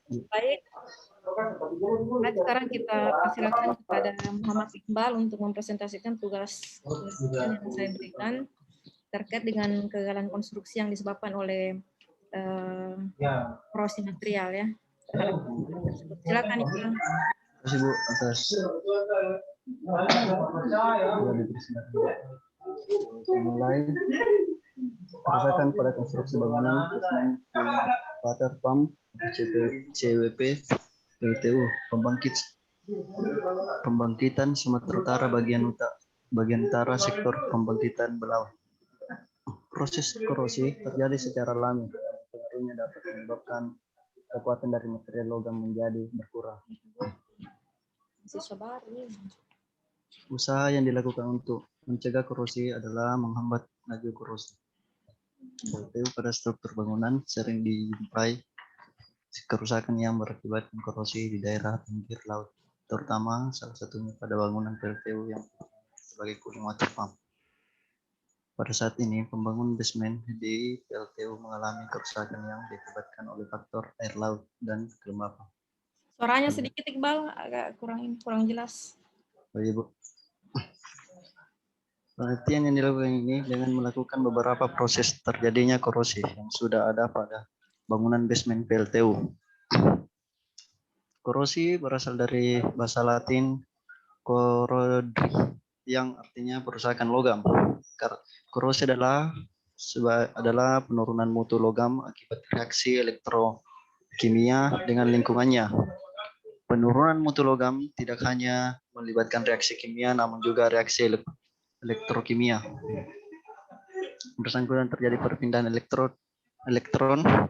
Baik, baik, sekarang kita persilakan kepada Muhammad Iqbal untuk mempresentasikan tugas yang saya berikan terkait dengan kegagalan konstruksi yang disebabkan oleh korosi material ya terhadap tersebut. Silakan Iqbal. Terima kasih Bu atas mulai kerusakan pada konstruksi bangunan basement water pump CWP PLTU pembangkitan Sumatera Utara bagian utara sektor pembangkitan Belawan. Proses korosi terjadi secara alami. Pengaruhnya dapat menyebabkan kekuatan dari material logam menjadi berkurang. Usaha yang dilakukan untuk mencegah korosi adalah menghambat laju korosi. PLTU pada struktur bangunan sering dijumpai kerusakan yang berakibatkan korosi di daerah pinggir laut, terutama salah satunya pada bangunan PLTU yang sebagai cooling water pump. Pada saat ini, pembangunan basement di PLTU mengalami kerusakan yang diakibatkan oleh faktor air laut dan kelembapan. Suaranya sedikit Iqbal, agak kurang jelas. Oh iya, Bu. Penelitian yang dilakukan ini dengan melakukan beberapa proses terjadinya korosi yang sudah ada pada bangunan basement PLTU. Korosi berasal dari bahasa Latin corrodere yang artinya perusakan logam. Korosi adalah penurunan mutu logam akibat reaksi elektrokimia dengan lingkungannya. Penurunan mutu logam tidak hanya melibatkan reaksi kimia, namun juga reaksi elektrokimia. Bersangkutan terjadi perpindahan elektron,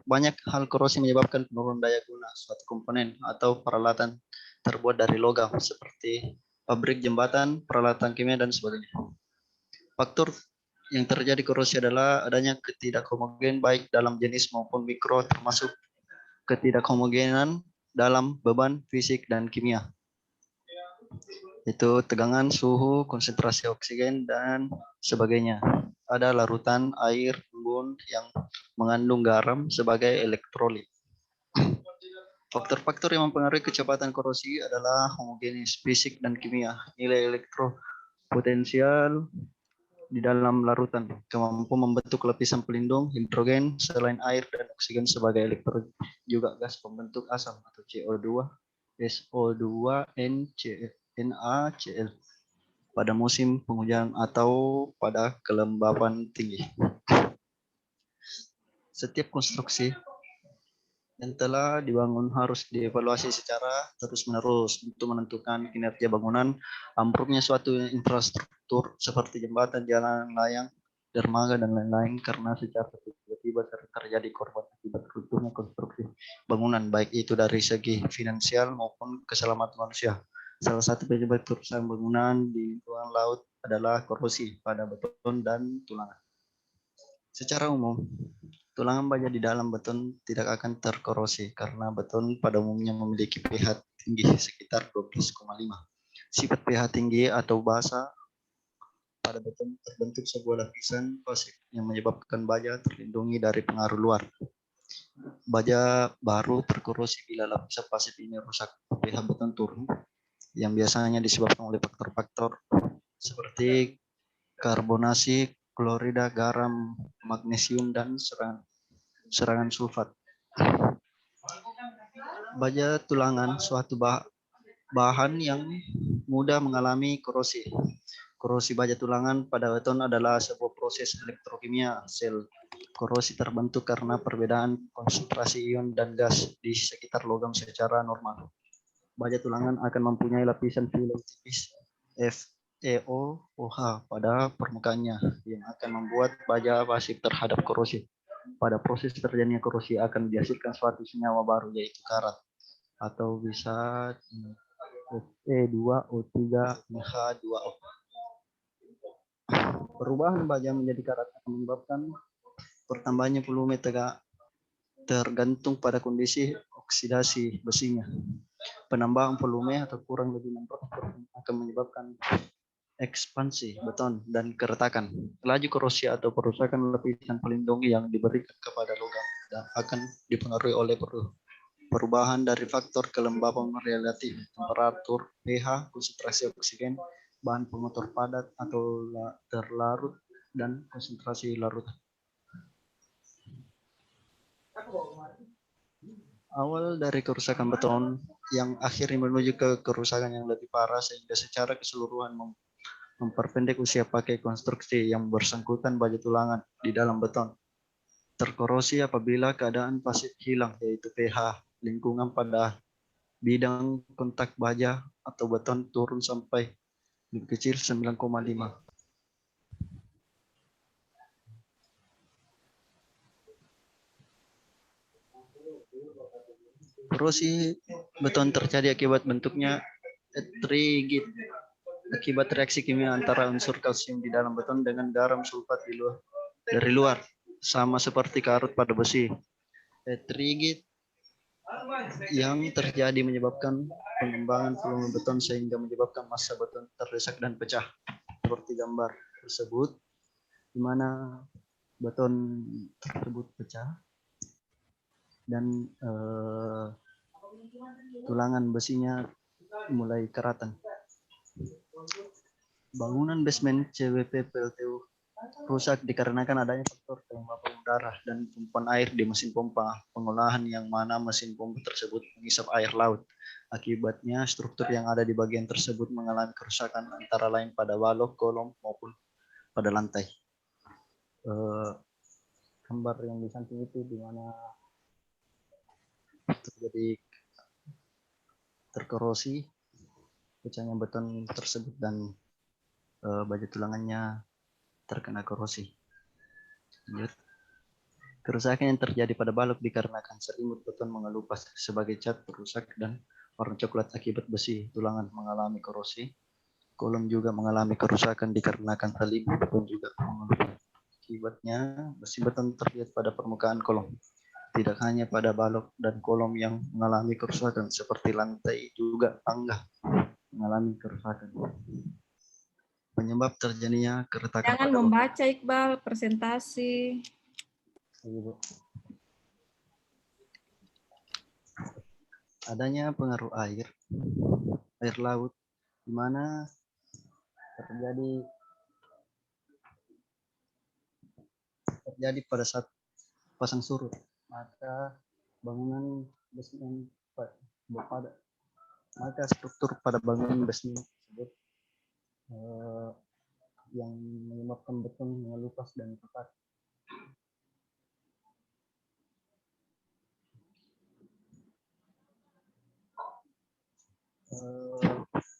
banyak hal korosi menyebabkan penurunan daya guna suatu komponen atau peralatan terbuat dari logam seperti pabrik jembatan, peralatan kimia, dan sebagainya. Faktor yang terjadi korosi adalah adanya ketidakhomogen baik dalam jenis maupun mikro, termasuk ketidakhomogenan dalam beban fisik dan kimia. Itu tegangan, suhu, konsentrasi oksigen, dan sebagainya. Ada larutan air, embun yang mengandung garam sebagai elektrolit. Faktor-faktor yang mempengaruhi kecepatan korosi adalah homogenis fisik dan kimia, nilai elektropotensial di dalam larutan, kemampuan membentuk lapisan pelindung, hidrogen selain air dan oksigen sebagai elektrolit, juga gas pembentuk asam atau CO2, SO2, NaCl pada musim penghujan atau pada kelembapan tinggi. Setiap konstruksi yang telah dibangun harus dievaluasi secara terus-menerus untuk menentukan kinerja bangunan. Ambruknya suatu infrastruktur seperti jembatan, jalan layang, dermaga, dan lain-lain karena secara tiba-tiba terjadi korban akibat runtuhnya konstruksi bangunan, baik itu dari segi finansial maupun keselamatan manusia. Salah satu penyebab kerusakan bangunan di lingkungan laut adalah korosi pada beton dan tulangan. Secara umum, tulangan baja di dalam beton tidak akan terkorosi karena beton pada umumnya memiliki pH tinggi sekitar 12,5. Sifat pH tinggi atau basa pada beton terbentuk sebuah lapisan pasif yang menyebabkan baja terlindungi dari pengaruh luar. Baja baru terkorosi bila lapisan pasif ini rusak. pH beton turun yang biasanya disebabkan oleh faktor-faktor seperti karbonasi, klorida, garam, magnesium, dan serangan sulfat. Baja tulangan suatu bahan yang mudah mengalami korosi. Korosi baja tulangan pada beton adalah sebuah proses elektrokimia. Sel korosi terbentuk karena perbedaan konsentrasi ion dan gas di sekitar logam secara normal. Baja tulangan akan mempunyai lapisan film tipis FeO(OH) pada permukaannya yang akan membuat baja pasif terhadap korosi. Pada proses terjadinya korosi akan dihasilkan suatu senyawa baru yaitu karat atau bisa Fe2O3H2O. Perubahan baja menjadi karat akan menyebabkan pertambahannya volume tergantung pada kondisi oksidasi besinya. Penambahan volume atau kurang lebih 6% akan menyebabkan ekspansi beton dan keretakan. Laju korosi atau perusakan lapisan pelindung yang diberikan kepada logam dan akan dipengaruhi oleh perubahan dari faktor kelembapan relatif, temperatur, pH, konsentrasi oksigen, bahan pengotor padat atau terlarut, dan konsentrasi larutan. Awal dari kerusakan beton yang akhirnya menuju ke kerusakan yang lebih parah sehingga secara keseluruhan memperpendek usia pakai konstruksi yang bersangkutan baja tulangan di dalam beton. Terkorosi apabila keadaan pasif hilang, yaitu pH lingkungan pada bidang kontak baja atau beton turun sampai lebih kecil 9,5. Korosi beton terjadi akibat bentuknya rigid, akibat reaksi kimia antara unsur kalsium di dalam beton dengan garam sulfat dari luar, sama seperti karut pada besi. Rigid yang terjadi menyebabkan pengembangan volume beton sehingga menyebabkan massa beton terdesak dan pecah, seperti gambar tersebut, di mana beton tersebut pecah dan tulangan besinya mulai keratan. Bangunan basement CWP PLTU rusak dikarenakan adanya faktor kelembapan udara dan tumpahan air di mesin pompa pengolahan, yang mana mesin pompa tersebut mengisap air laut. Akibatnya struktur yang ada di bagian tersebut mengalami kerusakan antara lain pada balok, kolom maupun pada lantai. Gambar yang di samping itu di mana terjadi terkorosi, pecahnya beton tersebut dan baja tulangannya terkena korosi. Lanjut. Kerusakan yang terjadi pada balok dikarenakan selimut beton mengelupas sebagai cat rusak dan warna coklat akibat besi tulangan mengalami korosi. Kolom juga mengalami kerusakan dikarenakan selimut beton juga mengelupas. Akibatnya besi beton terlihat pada permukaan kolom. Tidak hanya pada balok dan kolom yang mengalami kerusakan, seperti lantai juga tangga mengalami kerusakan. Penyebab terjadinya keretakan Jangan pada membaca, Iqbal, presentasi. Adanya pengaruh air laut, di mana terjadi pada saat pasang surut, maka bangunan basement maka struktur pada bangunan basement tersebut yang menyebabkan beton mengelupas dan retak.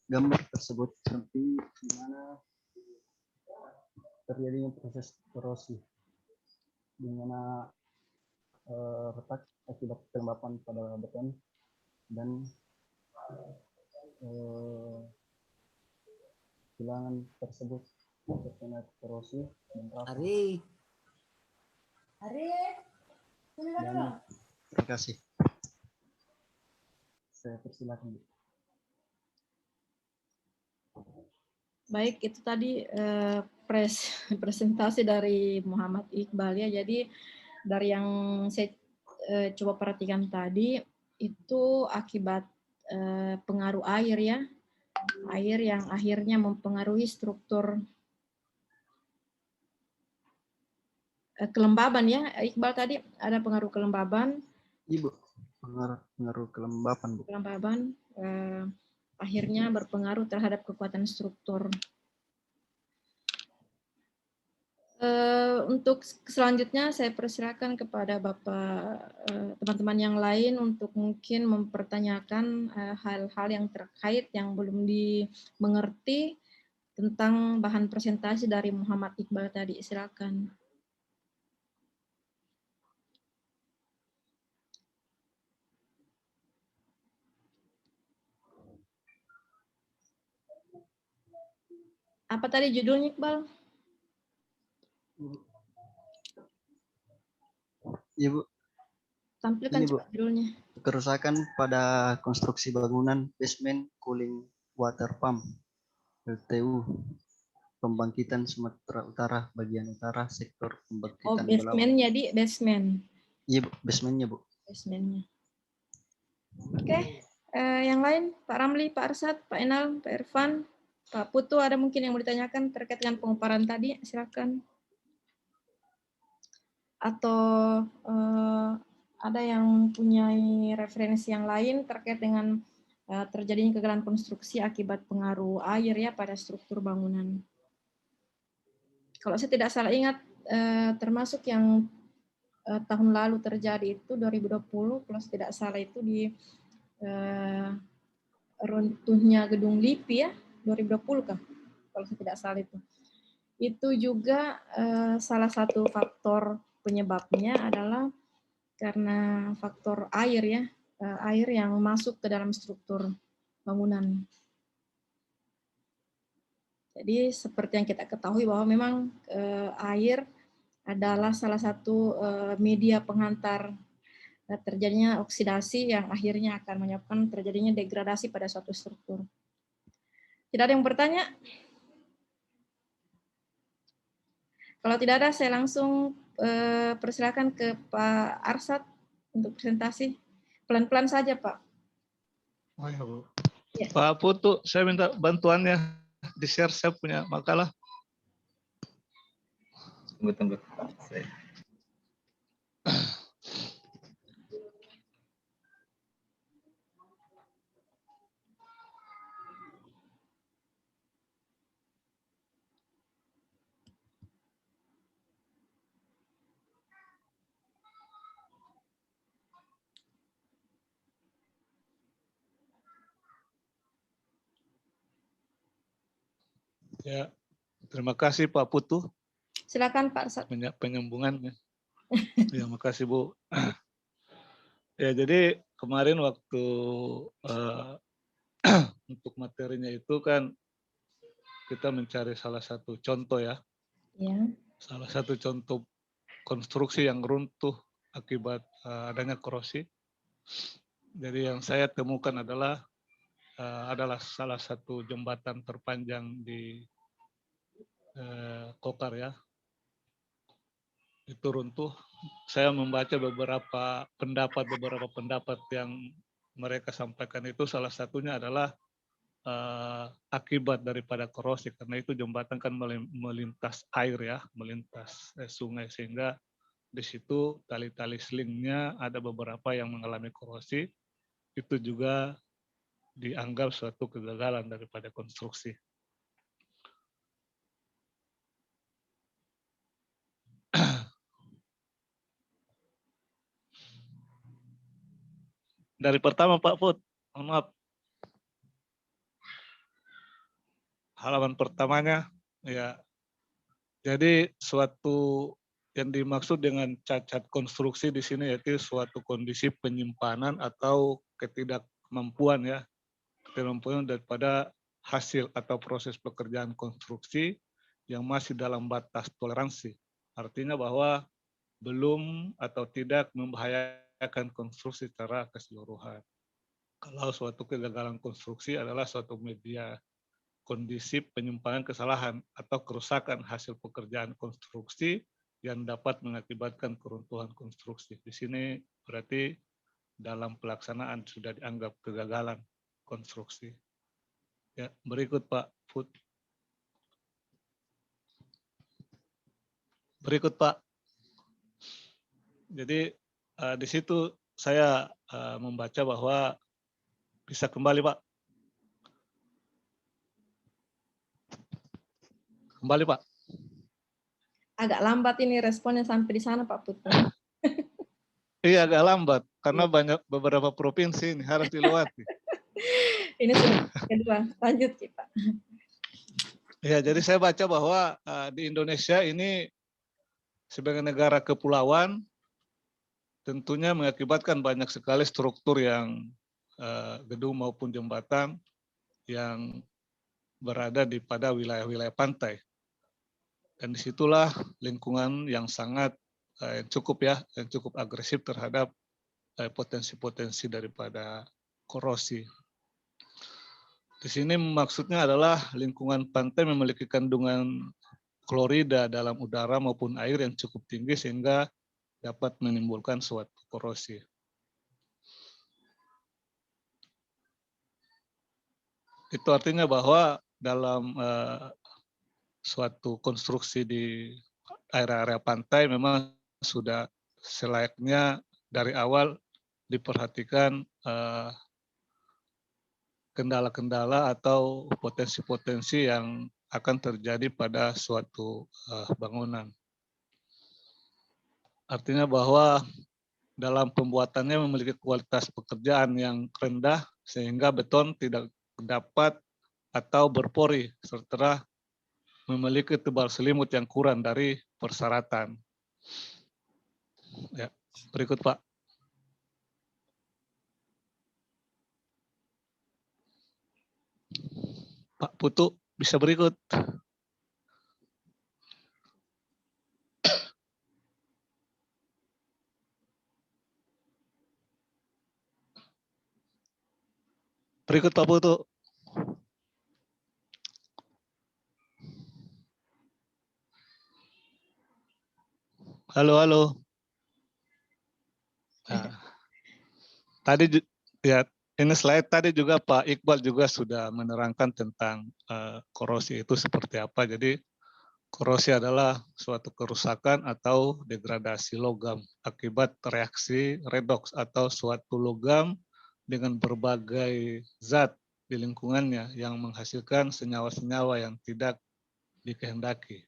Gambar tersebut seperti di mana terjadinya proses korosi, di mana retak akibat kelembapan pada beton dan tulangan tersebut terkena korosi dan rapuh. Dan terima kasih. Saya persilakan. Baik, itu tadi presentasi dari Muhammad Iqbal ya. Jadi dari yang saya coba perhatikan tadi itu akibat pengaruh air ya. Air yang akhirnya mempengaruhi struktur kelembaban ya. Iqbal tadi ada pengaruh kelembaban. Ibu, pengaruh kelembapan, Bu. Kelembaban akhirnya berpengaruh terhadap kekuatan struktur. Untuk selanjutnya saya persilakan kepada Bapak teman-teman yang lain untuk mungkin mempertanyakan hal-hal yang terkait yang belum dimengerti tentang bahan presentasi dari Muhammad Iqbal tadi. Silakan. Apa tadi judulnya, Iqbal? Ibu. Tampilkan ini, Bu, judulnya. Kerusakan pada konstruksi bangunan basement cooling water pump LTU pembangkitan Sumatera Utara bagian utara sektor pembangkitan basement jadi basement. Iya, Bu, basementnya, Bu. Basementnya. Oke, yang lain, Pak Ramli, Pak Arsad, Pak Enal, Pak Irfan, Pak Putu, ada mungkin yang mau ditanyakan terkait dengan penguparan tadi? Silakan. Atau ada yang punya referensi yang lain terkait dengan terjadinya kegagalan konstruksi akibat pengaruh air ya pada struktur bangunan. Kalau saya tidak salah ingat, termasuk yang tahun lalu terjadi itu 2020, kalau saya tidak salah itu di runtuhnya gedung LIPI ya, 2020 kah? Kalau saya tidak salah itu. Itu juga salah satu faktor penyebabnya adalah karena faktor air ya, air yang masuk ke dalam struktur bangunan. Jadi seperti yang kita ketahui bahwa memang air adalah salah satu media penghantar terjadinya oksidasi yang akhirnya akan menyebabkan terjadinya degradasi pada suatu struktur. Tidak ada yang bertanya? Kalau tidak ada, saya langsung persilakan ke Pak Arsad untuk presentasi. Pelan-pelan saja, Pak. Oh ya, Bu. Ya. Pak Putu, saya minta bantuannya di-share saya punya makalah. Tunggu. Ya, terima kasih Pak Putu. Silakan Pak Arsad. Penyambungannya. Ya, makasih Bu. Ya, jadi kemarin waktu untuk materinya itu kan kita mencari salah satu contoh ya. Ya. Salah satu contoh konstruksi yang runtuh akibat adanya korosi. Jadi yang saya temukan adalah salah satu jembatan terpanjang di Kokar ya. Itu runtuh. Saya membaca beberapa pendapat yang mereka sampaikan itu salah satunya adalah akibat daripada korosi karena itu jembatan kan melintas air ya, melintas sungai sehingga di situ tali-tali selingnya ada beberapa yang mengalami korosi. Itu juga dianggap suatu kegagalan daripada konstruksi. Dari pertama Pak Put, mohon maaf. Halaman pertamanya, ya. Jadi suatu yang dimaksud dengan cacat konstruksi di sini yaitu suatu kondisi penyimpanan atau ketidakmampuan ya, ketidakmampuan daripada hasil atau proses pekerjaan konstruksi yang masih dalam batas toleransi. Artinya bahwa belum atau tidak membahayakan konstruksi secara keseluruhan. Kalau suatu kegagalan konstruksi adalah suatu media kondisi penyimpanan kesalahan atau kerusakan hasil pekerjaan konstruksi yang dapat mengakibatkan keruntuhan konstruksi. Di sini berarti dalam pelaksanaan sudah dianggap kegagalan konstruksi. Ya, berikut Pak Put. Berikut Pak. Jadi di situ saya membaca bahwa bisa kembali Pak. Kembali Pak. Agak lambat ini responnya sampai di sana Pak Putu. Iya agak lambat karena banyak beberapa provinsi ini harus dilewati. Ini sudah kedua. Lanjut Pak. Ya, jadi saya baca bahwa di Indonesia ini sebagai negara kepulauan tentunya mengakibatkan banyak sekali struktur yang gedung maupun jembatan yang berada pada wilayah-wilayah pantai. Dan disitulah lingkungan yang sangat yang cukup agresif terhadap potensi-potensi daripada korosi. Di sini maksudnya adalah lingkungan pantai memiliki kandungan klorida dalam udara maupun air yang cukup tinggi sehingga dapat menimbulkan suatu korosi. Itu artinya bahwa dalam suatu konstruksi di area-area pantai memang sudah selayaknya dari awal diperhatikan kendala-kendala atau potensi-potensi yang akan terjadi pada suatu bangunan. Artinya bahwa dalam pembuatannya memiliki kualitas pekerjaan yang rendah sehingga beton tidak dapat atau berpori serta memiliki tebal selimut yang kurang dari persyaratan. Ya, berikut Pak. Pak Putu bisa berikut. Berikut Pak Putu. Halo, halo. Nah, tadi ya ini slide tadi juga Pak Iqbal juga sudah menerangkan tentang korosi itu seperti apa. Jadi korosi adalah suatu kerusakan atau degradasi logam akibat reaksi redoks atau suatu logam dengan berbagai zat di lingkungannya yang menghasilkan senyawa-senyawa yang tidak dikehendaki.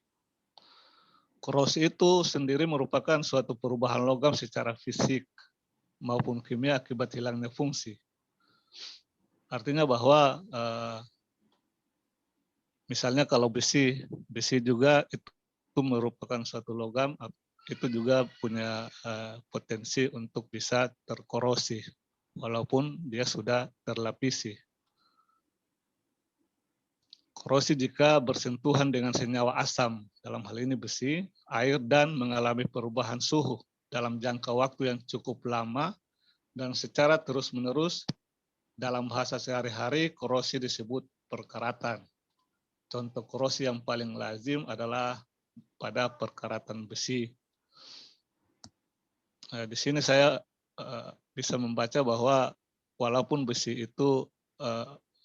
Korosi itu sendiri merupakan suatu perubahan logam secara fisik maupun kimia akibat hilangnya fungsi. Artinya bahwa misalnya kalau besi juga itu merupakan suatu logam, itu juga punya potensi untuk bisa terkorosi walaupun dia sudah terlapisi. Korosi jika bersentuhan dengan senyawa asam, dalam hal ini besi, air, dan mengalami perubahan suhu dalam jangka waktu yang cukup lama dan secara terus-menerus. Dalam bahasa sehari-hari, korosi disebut perkaratan. Contoh korosi yang paling lazim adalah pada perkaratan besi. Di sini saya bisa membaca bahwa walaupun besi itu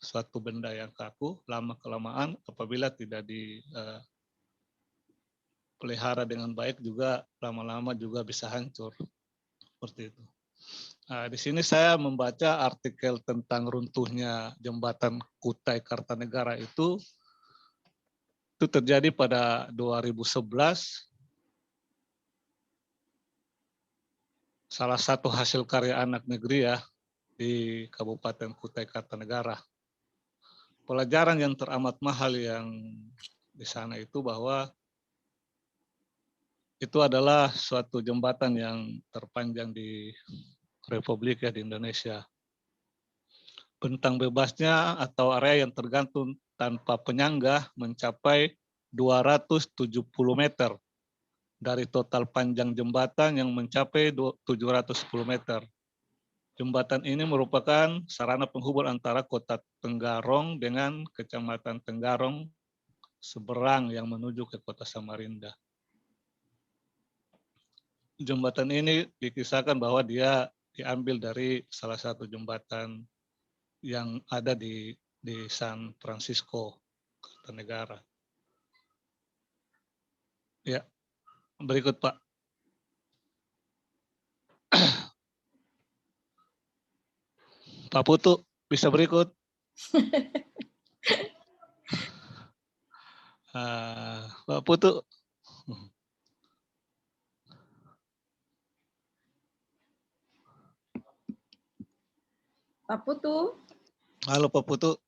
suatu benda yang kaku, lama-kelamaan apabila tidak dipelihara dengan baik juga lama-lama juga bisa hancur. Seperti itu. Nah, di sini saya membaca artikel tentang runtuhnya jembatan Kutai Kartanegara itu terjadi pada 2011. Salah satu hasil karya anak negeri ya di Kabupaten Kutai Kartanegara. Pelajaran yang teramat mahal yang di sana itu bahwa itu adalah suatu jembatan yang terpanjang di Republik ya di Indonesia. Bentang bebasnya atau area yang tergantung tanpa penyangga mencapai 270 meter dari total panjang jembatan yang mencapai 710 meter. Jembatan ini merupakan sarana penghubung antara kota Tenggarong dengan kecamatan Tenggarong seberang yang menuju ke kota Samarinda. Jembatan ini dikisahkan bahwa dia diambil dari salah satu jembatan yang ada di San Francisco, Kartanegara. Ya, berikut Pak. Pak Putu, bisa berikut. Pak Putu. Pak Putu. Halo Pak Putu.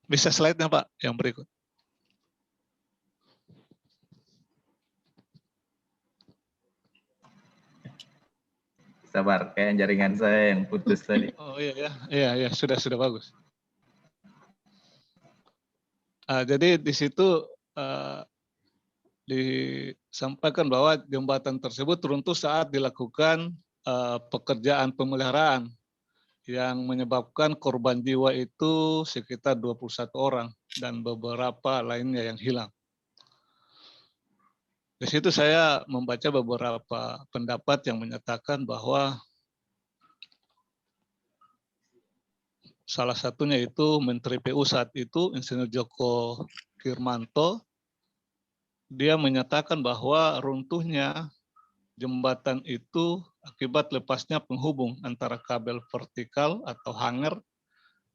Bisa slide-nya Pak yang berikut. Sabar, kayak jaringan saya yang putus tadi. Oh iya, sudah bagus. Jadi di situ disampaikan bahwa jembatan tersebut runtuh saat dilakukan pekerjaan pemeliharaan yang menyebabkan korban jiwa itu sekitar 21 orang dan beberapa lainnya yang hilang. Di situ saya membaca beberapa pendapat yang menyatakan bahwa salah satunya itu Menteri PU saat itu, Insinyur Joko Kirmanto, dia menyatakan bahwa runtuhnya jembatan itu akibat lepasnya penghubung antara kabel vertikal atau hanger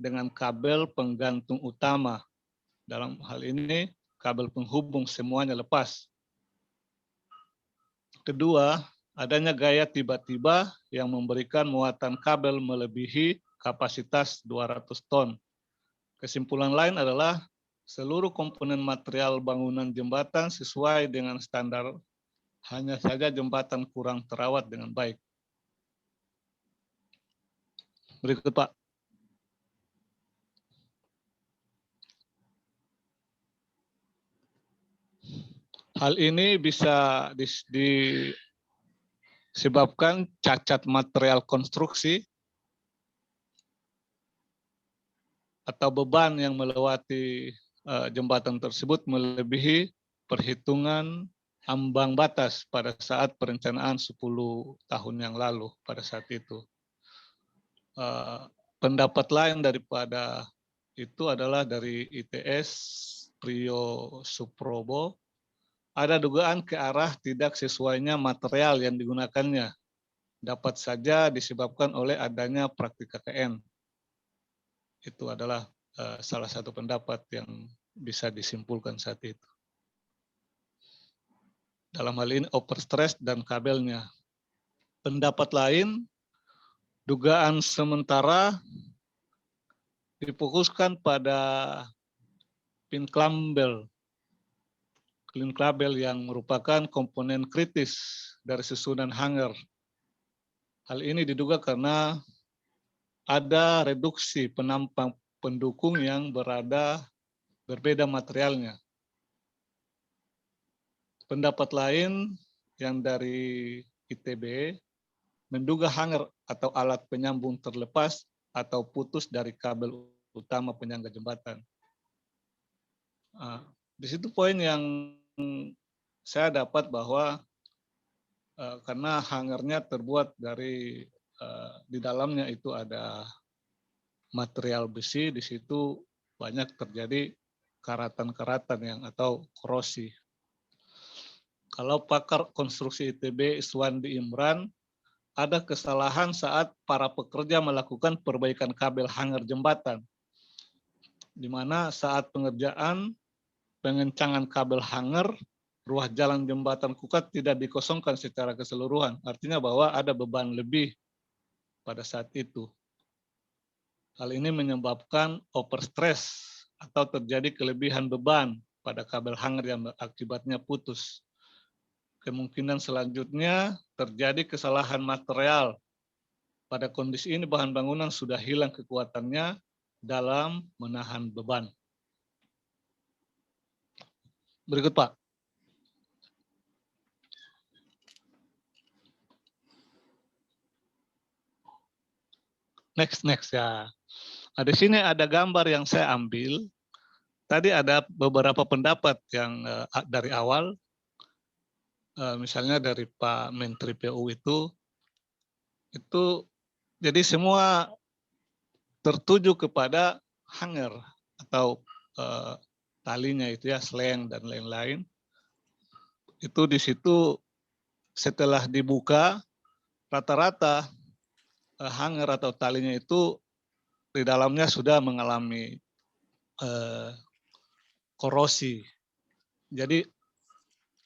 dengan kabel penggantung utama. Dalam hal ini, kabel penghubung semuanya lepas. Kedua, adanya gaya tiba-tiba yang memberikan muatan kabel melebihi kapasitas 200 ton. Kesimpulan lain adalah seluruh komponen material bangunan jembatan sesuai dengan standar, hanya saja jembatan kurang terawat dengan baik. Berikut, Pak. Hal ini bisa disebabkan cacat material konstruksi atau beban yang melewati jembatan tersebut melebihi perhitungan ambang batas pada saat perencanaan 10 tahun yang lalu pada saat itu. Pendapat lain daripada itu adalah dari ITS Priyo Suprobo. Ada dugaan ke arah tidak sesuainya material yang digunakannya. Dapat saja disebabkan oleh adanya praktik KKN. Itu adalah salah satu pendapat yang bisa disimpulkan saat itu. Dalam hal ini overstress dan kabelnya. Pendapat lain, dugaan sementara difokuskan pada pin klabel yang merupakan komponen kritis dari susunan hanger. Hal ini diduga karena ada reduksi penampang pendukung yang berbeda materialnya. Pendapat lain yang dari ITB menduga hanger atau alat penyambung terlepas atau putus dari kabel utama penyangga jembatan. Di situ poin yang saya dapat bahwa karena hangernya terbuat dari di dalamnya itu ada material besi, di situ banyak terjadi karatan-karatan yang atau korosi. Kalau pakar konstruksi ITB Iswandi Imran, ada kesalahan saat para pekerja melakukan perbaikan kabel hanger jembatan, di mana saat pengerjaan pengencangan kabel hanger, ruas jalan jembatan Kukat tidak dikosongkan secara keseluruhan. Artinya bahwa ada beban lebih pada saat itu. Hal ini menyebabkan overstress atau terjadi kelebihan beban pada kabel hanger yang akibatnya putus. Kemungkinan selanjutnya terjadi kesalahan material. Pada kondisi ini bahan bangunan sudah hilang kekuatannya dalam menahan beban. Berikut, Pak. Next ya. Nah, di sini ada gambar yang saya ambil. Tadi ada beberapa pendapat yang dari awal, misalnya dari Pak Menteri PU itu jadi semua tertuju kepada hanger atau talinya itu ya, slang dan lain-lain. Itu di situ setelah dibuka rata-rata hanger atau talinya itu di dalamnya sudah mengalami korosi. Jadi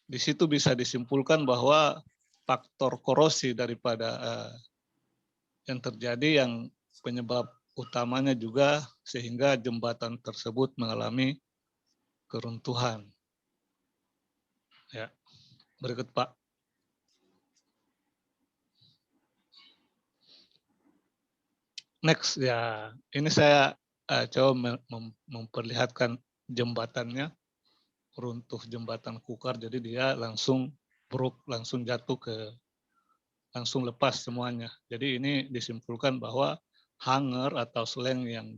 di situ bisa disimpulkan bahwa faktor korosi daripada yang terjadi yang penyebab utamanya juga sehingga jembatan tersebut mengalami keruntuhan. Ya, berikut, Pak. Next ya, ini saya coba memperlihatkan jembatannya, runtuh jembatan Kukar, jadi dia langsung langsung lepas semuanya. Jadi ini disimpulkan bahwa hanger atau slang yang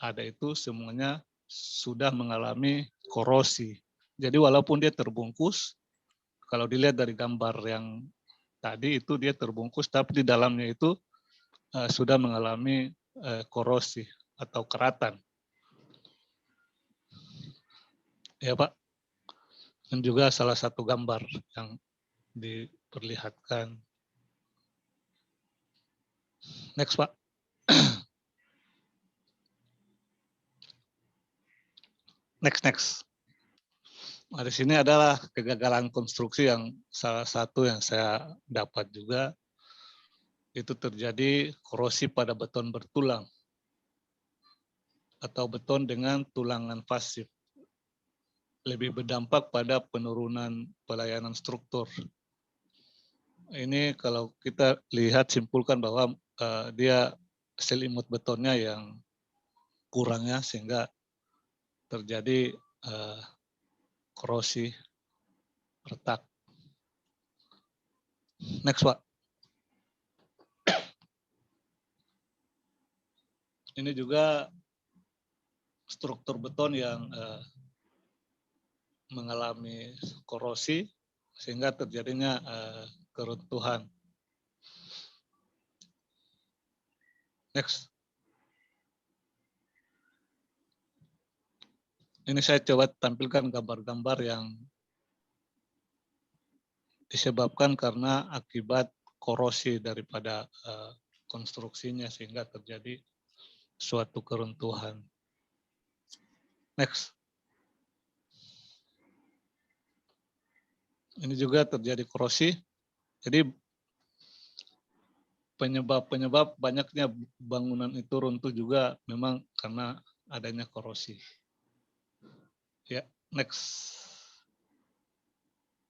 ada itu semuanya sudah mengalami korosi. Jadi walaupun dia terbungkus, kalau dilihat dari gambar yang tadi itu dia terbungkus, tapi di dalamnya itu sudah mengalami korosi atau keratan. Ya Pak, dan juga salah satu gambar yang diperlihatkan. Next Pak. Next. Nah, di sini adalah kegagalan konstruksi yang salah satu yang saya dapat juga, itu terjadi korosi pada beton bertulang atau beton dengan tulangan pasif. Lebih berdampak pada penurunan pelayanan struktur. Ini kalau kita lihat simpulkan bahwa dia selimut betonnya yang kurangnya sehingga terjadi korosi retak. Next Pak. Ini juga struktur beton yang mengalami korosi sehingga terjadinya keruntuhan. Next. Ini saya coba tampilkan gambar-gambar yang disebabkan karena akibat korosi daripada konstruksinya sehingga terjadi suatu keruntuhan. Next. Ini juga terjadi korosi. Jadi penyebab banyaknya bangunan itu runtuh juga memang karena adanya korosi. Ya, next.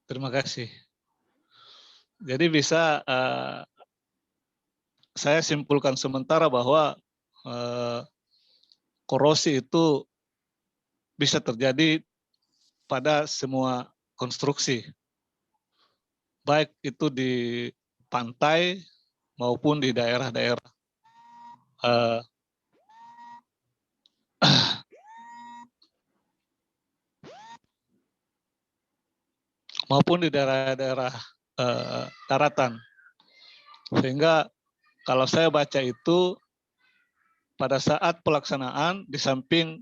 Terima kasih. Jadi bisa saya simpulkan sementara bahwa korosi itu bisa terjadi pada semua konstruksi. Baik itu di pantai maupun di daerah-daerah daratan. Sehingga kalau saya baca itu pada saat pelaksanaan di samping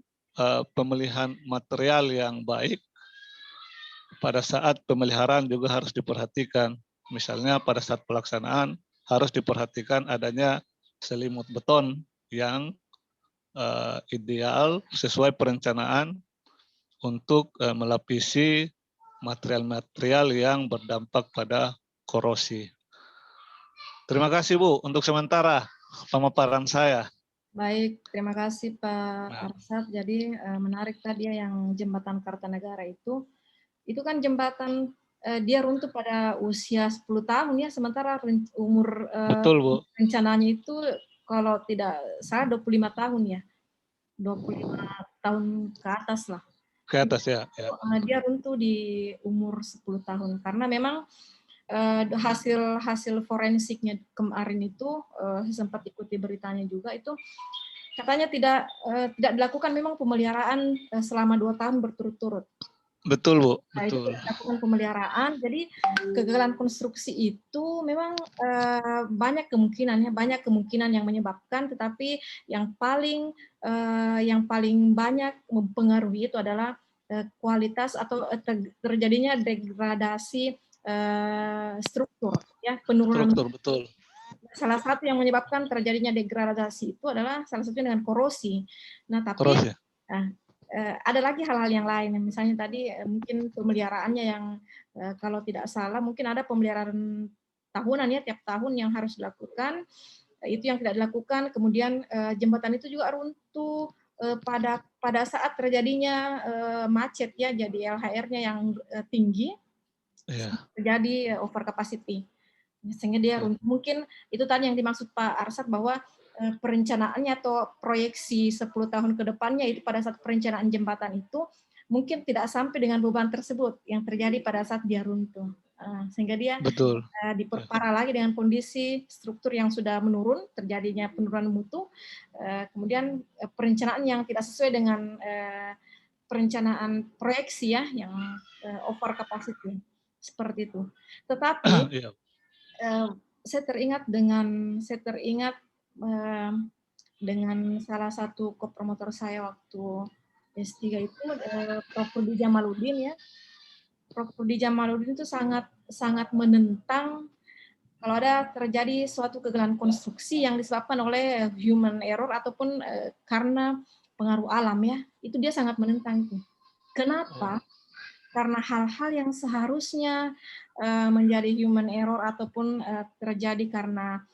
pemilihan material yang baik, pada saat pemeliharaan juga harus diperhatikan. Misalnya pada saat pelaksanaan harus diperhatikan adanya selimut beton yang ideal sesuai perencanaan untuk melapisi material-material yang berdampak pada korosi. Terima kasih Bu untuk sementara pemaparan saya. Baik, terima kasih Pak Arsad. Jadi menarik tadi ya yang jembatan Kartanegara itu kan jembatan dia runtuh pada usia 10 tahun ya, sementara umur Betul Bu. rencananya itu kalau tidak salah 25 tahun ya. 25 tahun ke atas lah. Ke atas ya. Dia runtuh di umur 10 tahun karena memang hasil forensiknya kemarin itu sempat ikuti beritanya juga itu katanya tidak dilakukan memang pemeliharaan selama 2 tahun berturut-turut. Betul Bu, Nah, itu betul. dilakukan pemeliharaan, jadi kegagalan konstruksi itu memang banyak kemungkinan yang menyebabkan, tetapi yang paling banyak mempengaruhi itu adalah kualitas atau terjadinya degradasi struktur, ya penurunan. Struktur, betul. Salah satu yang menyebabkan terjadinya degradasi itu adalah salah satunya dengan korosi. Nah, tapi Korosi. Ada lagi hal-hal yang lain, misalnya tadi mungkin pemeliharaannya yang kalau tidak salah mungkin ada pemeliharaan tahunan ya, tiap tahun yang harus dilakukan, itu yang tidak dilakukan. Kemudian jembatan itu juga runtuh pada saat terjadinya macet ya, jadi LHR-nya yang tinggi, terjadi over capacity. Sehingga dia runtuh. Mungkin itu tadi yang dimaksud Pak Arsad bahwa perencanaannya atau proyeksi 10 tahun ke depannya itu pada saat perencanaan jembatan itu mungkin tidak sampai dengan beban tersebut yang terjadi pada saat dia runtuh. Sehingga dia diperparah lagi dengan kondisi struktur yang sudah menurun, terjadinya penurunan mutu, kemudian perencanaan yang tidak sesuai dengan perencanaan proyeksi ya, yang over capacity. seperti itu. Tetapi Iya. saya teringat dengan salah satu kopromotor saya waktu S3 itu, Prof. Rudi Jamaludin ya. Prof. Rudi Jamaludin itu sangat menentang kalau ada terjadi suatu kegagalan konstruksi yang disebabkan oleh human error ataupun karena pengaruh alam ya. Itu dia sangat menentang itu. Kenapa? Karena hal-hal yang seharusnya menjadi human error ataupun terjadi karena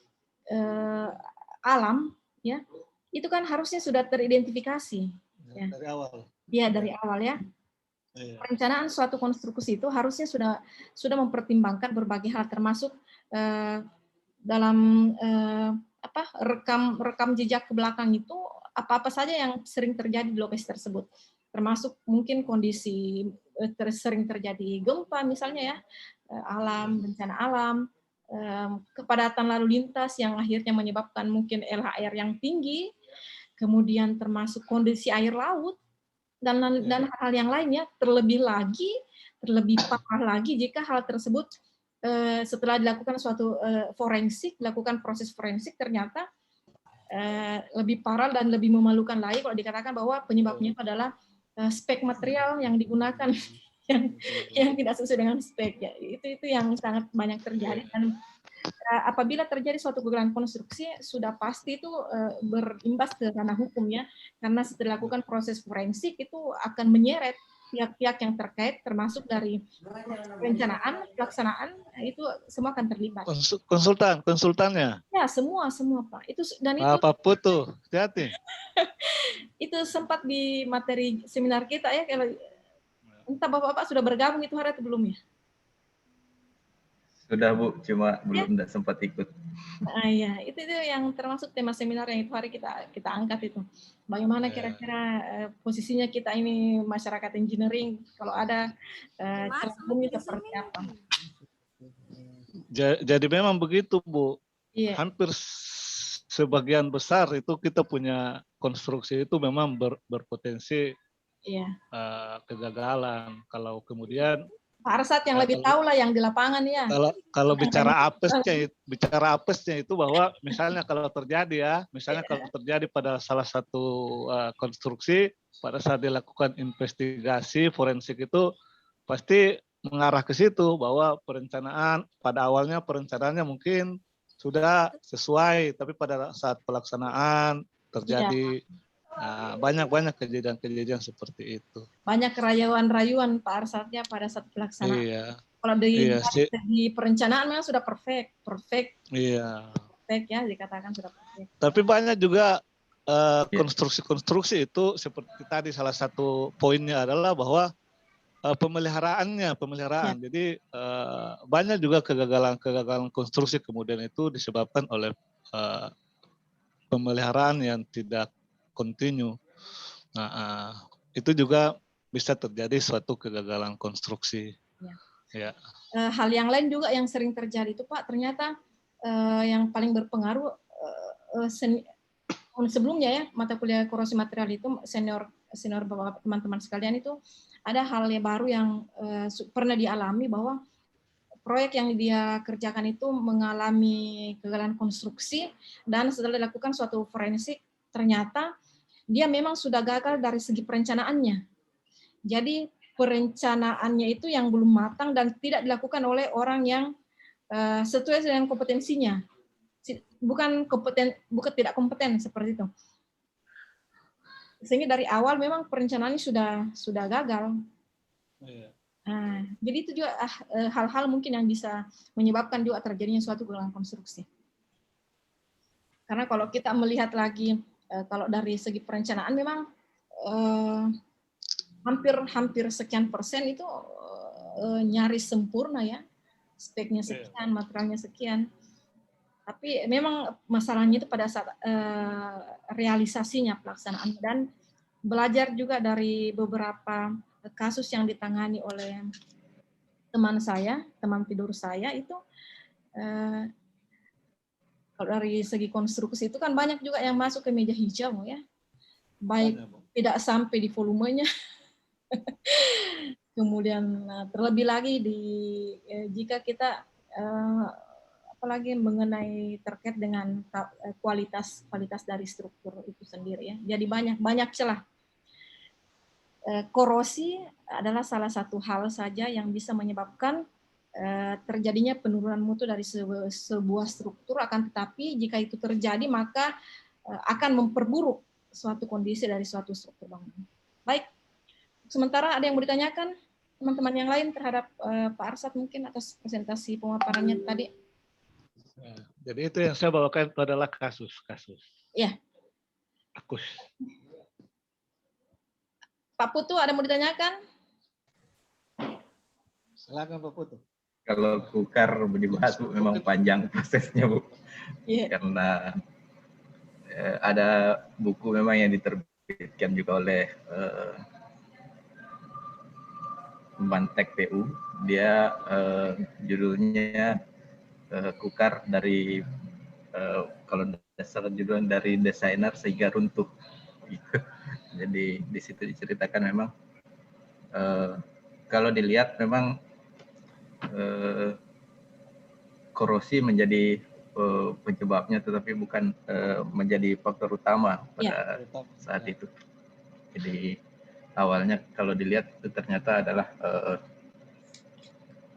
alam, ya, itu kan harusnya sudah teridentifikasi. Ya. Dari awal. Iya, dari awal ya. Iya. Perencanaan suatu konstruksi itu harusnya sudah mempertimbangkan berbagai hal, termasuk dalam rekam jejak ke belakang itu apa-apa saja yang sering terjadi di lokasi tersebut, termasuk mungkin kondisi sering terjadi gempa misalnya ya, bencana alam, kepadatan lalu lintas yang akhirnya menyebabkan mungkin LHR yang tinggi, kemudian termasuk kondisi air laut dan hal-hal yang lainnya, terlebih parah lagi jika hal tersebut setelah dilakukan suatu dilakukan proses forensik ternyata lebih parah dan lebih memalukan lagi kalau dikatakan bahwa penyebabnya itu adalah spek material yang digunakan yang tidak sesuai dengan spek ya. Itu yang sangat banyak terjadi, dan apabila terjadi suatu kegagalan konstruksi sudah pasti itu berimbas ke ranah hukum ya, karena setelah dilakukan proses forensik itu akan menyeret pihak-pihak yang terkait, termasuk dari perencanaan, pelaksanaan, itu semua akan terlibat. Konsultannya. Ya, semua Pak. Itu Apa Putu? Hati-hati. Itu sempat di materi seminar kita ya, kalau entah Bapak-bapak sudah bergabung itu hari atau belum ya? Sudah Bu, cuma belum tidak sempat ikut. Iya, itu yang termasuk tema seminar yang itu hari kita angkat itu. Bagaimana kira-kira posisinya kita ini masyarakat engineering kalau ada celahnya seperti apa? Jadi memang begitu Bu. Iya. Hampir sebagian besar itu kita punya konstruksi itu memang berpotensi kegagalan. Kalau kemudian Pak Arsat yang lebih tahu lah yang di lapangan ya. Kalau bicara apesnya itu bahwa misalnya kalau terjadi kalau terjadi pada salah satu konstruksi pada saat dilakukan investigasi forensik itu pasti mengarah ke situ bahwa pada awalnya perencanaannya mungkin sudah sesuai, tapi pada saat pelaksanaan terjadi banyak kejadian seperti itu. Banyak rayuan Pak Arsatnya pada saat pelaksanaan. Iya. Kalau di perencanaan memang sudah perfect. Iya. Perfect ya, dikatakan sudah perfect. Tapi banyak juga konstruksi-konstruksi itu seperti tadi salah satu poinnya adalah bahwa pemeliharaan. Jadi banyak juga kegagalan konstruksi kemudian itu disebabkan oleh pemeliharaan yang tidak kontinu. Nah, itu juga bisa terjadi suatu kegagalan konstruksi. Ya. Hal yang lain juga yang sering terjadi itu Pak, ternyata yang paling berpengaruh sebelumnya ya, mata kuliah korosi material itu senior Bapak teman-teman sekalian itu ada hal yang baru yang pernah dialami, bahwa proyek yang dia kerjakan itu mengalami kegagalan konstruksi, dan setelah dilakukan suatu forensik ternyata dia memang sudah gagal dari segi perencanaannya. Jadi perencanaannya itu yang belum matang dan tidak dilakukan oleh orang yang sesuai dengan kompetensinya. Bukan tidak kompeten seperti itu. Sehingga dari awal memang perencanaannya sudah gagal. Nah, jadi itu juga hal-hal mungkin yang bisa menyebabkan juga terjadinya suatu kegagalan konstruksi. Karena kalau kita melihat lagi, kalau dari segi perencanaan memang hampir sekian persen itu nyaris sempurna ya, speknya sekian, materialnya sekian. Tapi memang masalahnya itu pada saat realisasinya, pelaksanaan. Dan belajar juga dari beberapa kasus yang ditangani oleh teman tidur saya itu, kalau dari segi konstruksi itu kan banyak juga yang masuk ke meja hijau ya, baik tidak sampai di volumenya Kemudian terlebih lagi jika kita apalagi mengenai terkait dengan kualitas dari struktur itu sendiri ya. Jadi banyak celah. Korosi adalah salah satu hal saja yang bisa menyebabkan terjadinya penurunan mutu dari sebuah struktur, akan tetapi jika itu terjadi maka akan memperburuk suatu kondisi dari suatu struktur bangunan. Baik, sementara ada yang mau ditanyakan teman-teman yang lain terhadap Pak Arsad mungkin atas presentasi pemaparannya tadi? Jadi itu yang saya bawakan itu adalah kasus. Iya. Akus. Pak Putu ada mau ditanyakan? Silakan Pak Putu. Kalau kukar dibahas Bu, memang panjang prosesnya Bu. Iya. Karena ada buku memang yang diterbitkan juga oleh Mantek PU. Dia judulnya kukar dari kalau dasar judul dari desainer sehingga runtuh. Gitu. Jadi di situ diceritakan memang kalau dilihat memang korosi menjadi penyebabnya, tetapi bukan menjadi faktor utama pada saat itu. Jadi awalnya kalau dilihat itu ternyata adalah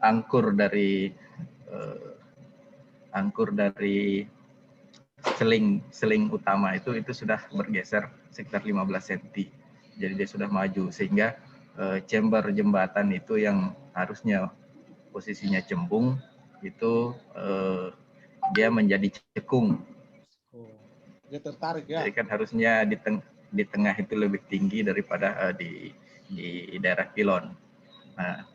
angkur dari seling utama itu sudah bergeser sekitar 15 cm. Jadi dia sudah maju sehingga chamber jembatan itu yang harusnya posisinya cembung itu dia menjadi cekung. Dia tertarik ya. Jadi kan harusnya di tengah itu lebih tinggi daripada di daerah pilon. Nah,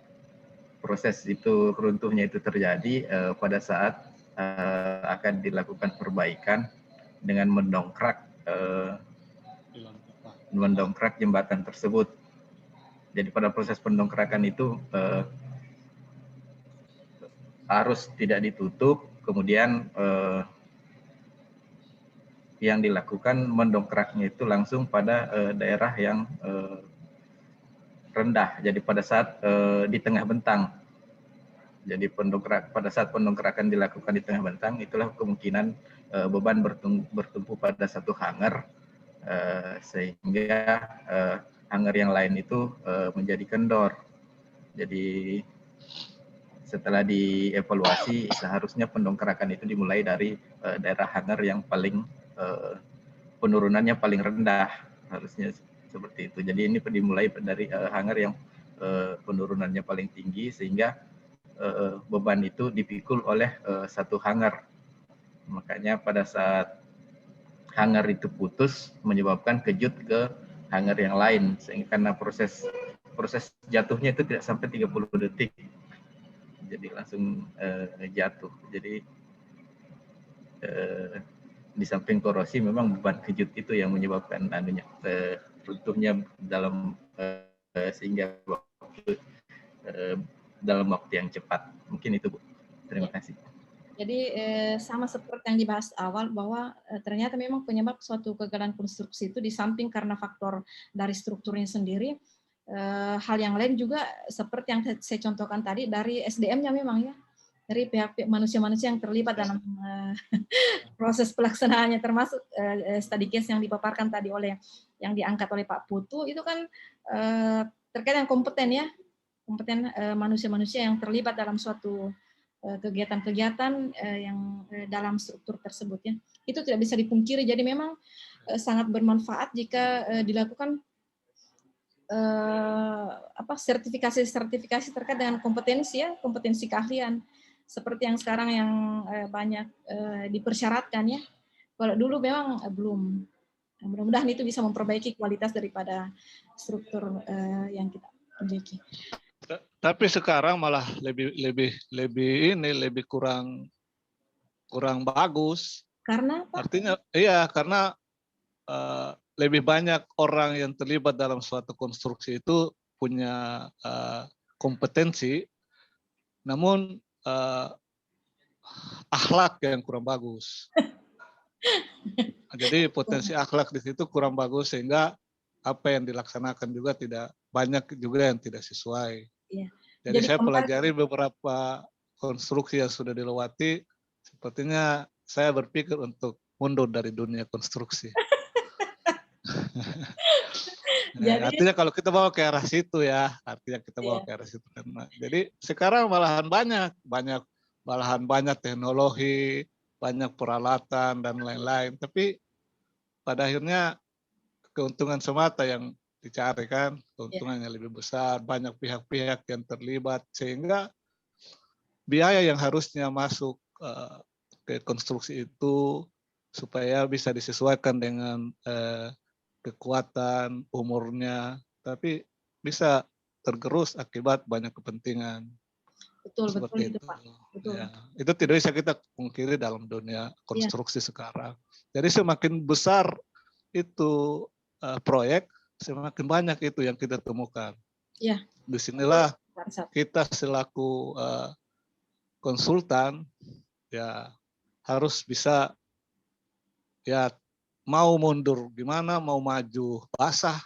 proses itu runtuhnya itu terjadi pada saat akan dilakukan perbaikan dengan mendongkrak jembatan tersebut. Jadi pada proses pendongkrakan itu arus tidak ditutup, kemudian yang dilakukan mendongkraknya itu langsung pada daerah yang rendah. Jadi pada saat di tengah bentang. Jadi pada saat pendongkrakan dilakukan di tengah bentang, itulah kemungkinan beban bertumpu pada satu hanger sehingga hanger yang lain itu menjadi kendor. Jadi setelah dievaluasi seharusnya pendongkrakan itu dimulai dari daerah hanger yang paling penurunannya paling rendah, harusnya seperti itu. Jadi ini dimulai dari hanger yang penurunannya paling tinggi sehingga beban itu dipikul oleh satu hanger. Makanya pada saat hanger itu putus menyebabkan kejut ke hanger yang lain, sehingga karena proses jatuhnya itu tidak sampai 30 detik. Jadi langsung jatuh. Jadi di samping korosi memang beban kejut itu yang menyebabkan runtuhnya dalam sehingga dalam waktu yang cepat. Mungkin itu Bu. Terima kasih. Jadi sama seperti yang dibahas awal bahwa ternyata memang penyebab suatu kegagalan konstruksi itu di samping karena faktor dari strukturnya sendiri, hal yang lain juga seperti yang saya contohkan tadi dari SDM-nya memang ya, dari pihak manusia-manusia yang terlibat dalam proses pelaksanaannya, termasuk study case yang dipaparkan tadi oleh yang diangkat oleh Pak Putu itu kan terkait dengan kompeten manusia-manusia yang terlibat dalam suatu kegiatan-kegiatan yang dalam struktur tersebut ya. Itu tidak bisa dipungkiri. Jadi memang sangat bermanfaat jika dilakukan sertifikasi terkait dengan kompetensi keahlian seperti yang sekarang yang banyak dipersyaratkan ya. Kalau dulu memang belum. Mudah-mudahan itu bisa memperbaiki kualitas daripada struktur yang kita miliki. Tapi sekarang malah lebih kurang bagus. Karena apa? Artinya iya, karena lebih banyak orang yang terlibat dalam suatu konstruksi itu punya kompetensi, namun akhlak yang kurang bagus. Jadi potensi akhlak di situ kurang bagus sehingga apa yang dilaksanakan juga tidak banyak juga yang tidak sesuai. Iya. Jadi Jadi saya kemarin pelajari beberapa konstruksi yang sudah dilewati, sepertinya saya berpikir untuk mundur dari dunia konstruksi. jadi Artinya kalau kita bawa ke arah situ ya, artinya kita bawa ya, ke arah situ. Jadi sekarang malahan banyak teknologi, banyak peralatan dan lain-lain. Tapi pada akhirnya keuntungan semata yang dicari kan, ya, keuntungannya lebih besar, banyak pihak-pihak yang terlibat sehingga biaya yang harusnya masuk ke konstruksi itu supaya bisa disesuaikan dengan kekuatan, umurnya, tapi bisa tergerus akibat banyak kepentingan betul seperti itu itu. Pak. Betul. Ya, itu tidak bisa kita pungkiri dalam dunia Iya. konstruksi sekarang. Jadi semakin besar itu proyek, semakin banyak itu yang kita temukan. Iya. Disinilah Pak Arsat. kita selaku konsultan ya harus bisa ya mau mundur gimana, mau maju basah.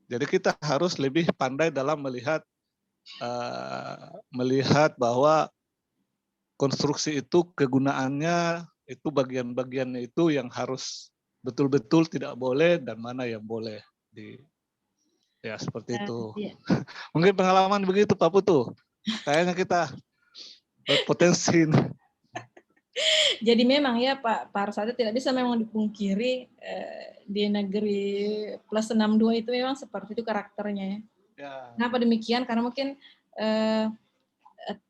Jadi kita harus lebih pandai dalam melihat bahwa konstruksi itu kegunaannya itu bagian-bagiannya itu yang harus betul-betul tidak boleh dan mana yang boleh ya seperti itu. Iya. Mungkin pengalaman begitu Pak Putu. Kayaknya kita berpotensi. Jadi memang ya Pak Arsat tidak bisa memang dipungkiri di negeri plus 62 itu memang seperti itu karakternya ya. Ya. Kenapa demikian? Karena mungkin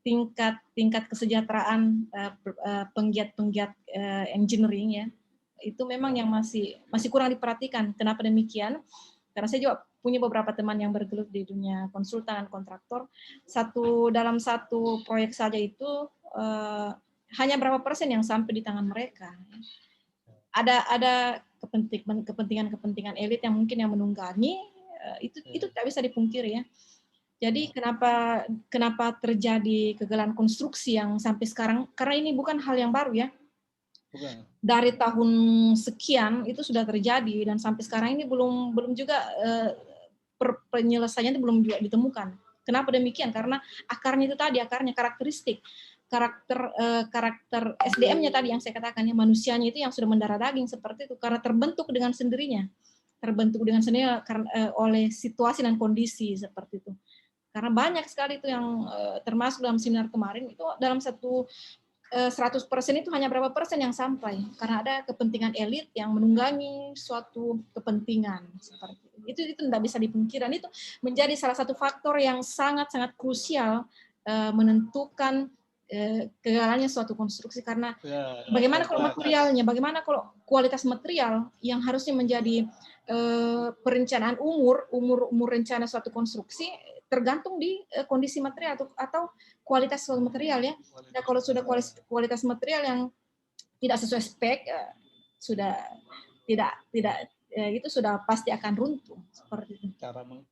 tingkat kesejahteraan penggiat-penggiat engineering ya itu memang yang masih kurang diperhatikan. Kenapa demikian? Karena saya juga punya beberapa teman yang bergelut di dunia konsultan kontraktor. Dalam satu proyek saja itu hanya berapa persen yang sampai di tangan mereka. Ada kepentingan elit yang mungkin yang menunggangi, itu tak bisa dipungkiri ya. Jadi kenapa terjadi kegagalan konstruksi yang sampai sekarang? Karena ini bukan hal yang baru ya. Dari tahun sekian itu sudah terjadi dan sampai sekarang ini belum juga penyelesaiannya itu belum juga ditemukan. Kenapa demikian? Karena akarnya karakteristik karakter SDM-nya tadi yang saya katakan ya, manusianya itu yang sudah mendarah daging seperti itu karena terbentuk dengan sendirinya oleh situasi dan kondisi seperti itu. Karena banyak sekali itu yang termasuk dalam seminar kemarin itu dalam 100% itu hanya berapa persen yang sampai karena ada kepentingan elit yang menunggangi suatu kepentingan seperti itu tidak bisa dipungkiri. Itu menjadi salah satu faktor yang sangat-sangat krusial menentukan kegagalannya suatu konstruksi karena bagaimana kalau materialnya, bagaimana kalau kualitas material yang harusnya menjadi perencanaan umur rencana suatu konstruksi tergantung di kondisi material atau kualitas suatu material ya. Nah, kalau sudah kualitas material yang tidak sesuai spek sudah tidak itu sudah pasti akan runtuh seperti itu.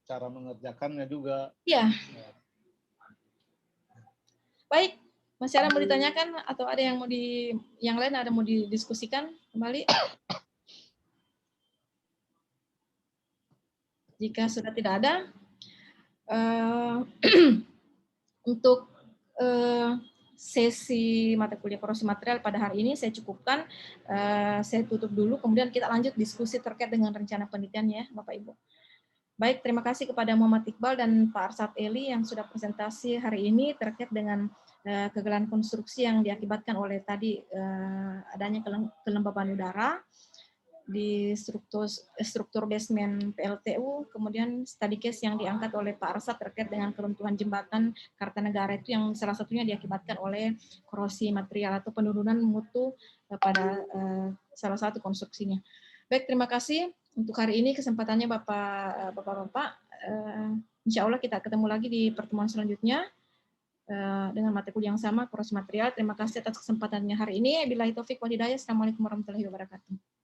Cara mengerjakannya juga. Iya. Baik, masih ada yang mau ditanyakan atau ada yang yang lain ada mau didiskusikan kembali? Jika sudah tidak ada, untuk sesi mata kuliah korosi material pada hari ini saya cukupkan. Saya tutup dulu, kemudian kita lanjut diskusi terkait dengan rencana penelitian ya, Bapak Ibu. Baik, terima kasih kepada Muhammad Iqbal dan Pak Arsat Eli yang sudah presentasi hari ini terkait dengan kegagalan konstruksi yang diakibatkan oleh tadi adanya kelembaban udara di struktur basement PLTU, kemudian study case yang diangkat oleh Pak Arsat terkait dengan keruntuhan jembatan Kartanegara itu yang salah satunya diakibatkan oleh korosi material atau penurunan mutu pada salah satu konstruksinya. Baik, terima kasih untuk hari ini kesempatannya Bapak-Bapak. Insya Allah kita ketemu lagi di pertemuan selanjutnya dengan mata kuliah yang sama, korosi material. Terima kasih atas kesempatannya hari ini. Billahi taufik wal hidayah. Assalamualaikum warahmatullahi wabarakatuh.